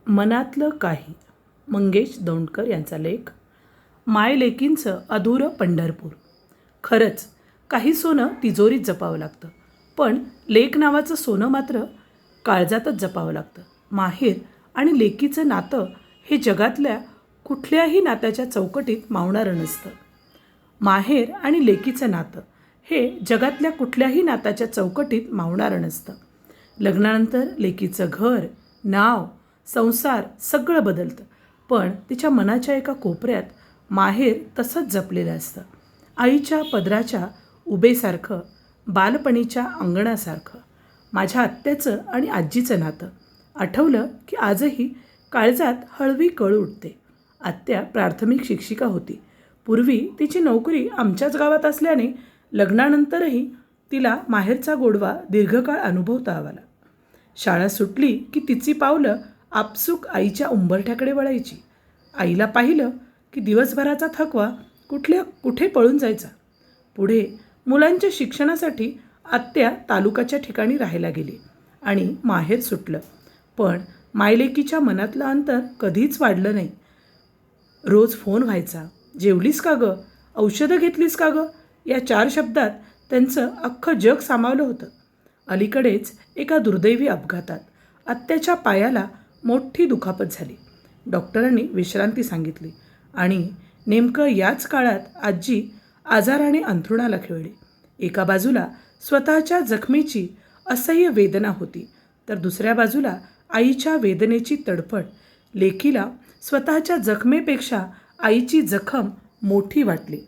मनातलं काही. मंगेश दौंडकर यांचा लेख. माय लेकींचं अधुरं पंढरपूर. खरंच काही सोनं तिजोरीत जपावं लागतं, पण लेक नावाचं सोनं मात्र काळजातच जपावं लागतं. माहेर आणि लेकीचं नातं हे जगातल्या कुठल्याही नात्याच्या चौकटीत मावणारं नसतं. माहेर आणि लेकीचं नातं हे जगातल्या कुठल्याही नात्याच्या चौकटीत मावणारं नसतं. लग्नानंतर लेकीचं घर, नाव, संसार सगळं बदलतं, पण तिच्या मनाच्या एका कोपऱ्यात माहेर तसंच जपलेलं असतं. आईच्या पदराच्या उभेसारखं, बालपणीच्या अंगणासारखं. माझ्या आत्याचं आणि आजीचं नातं आठवलं की आजही काळजात हळवी कळ उठते. आत्या प्राथमिक शिक्षिका होती. पूर्वी तिची नोकरी आमच्याच गावात असल्याने लग्नानंतरही तिला माहेरचा गोडवा दीर्घकाळ अनुभवता आला. शाळा सुटली की तिची पावलं आपसूक आईच्या उंबरठ्याकडे वळायची. आईला पाहिलं की दिवसभराचा थकवा कुठे पळून जायचा. पुढे मुलांच्या शिक्षणासाठी आत्या तालुक्याच्या ठिकाणी राहायला गेली आणि माहेर सुटलं. पण मायलेकीच्या मनातलं अंतर कधीच वाढलं नाही. रोज फोन व्हायचा. जेवलीस का गं? औषधं घेतलीस का गं? या 4 शब्दात त्यांचं अख्खं जग सामावलं होतं. अलीकडेच एका दुर्दैवी अपघातात आत्याच्या पायाला मोठी दुखापत झाली. डॉक्टरांनी विश्रांती सांगितली आणि नेमकं याच काळात आजी आजाराने अंथरुणाला खिळली. एका बाजूला स्वतःच्या जखमेची असह्य वेदना होती, तर दुसऱ्या बाजूला आईच्या वेदनेची तडफड. लेकीला स्वतःच्या जखमेपेक्षा आईची जखम मोठी वाटली.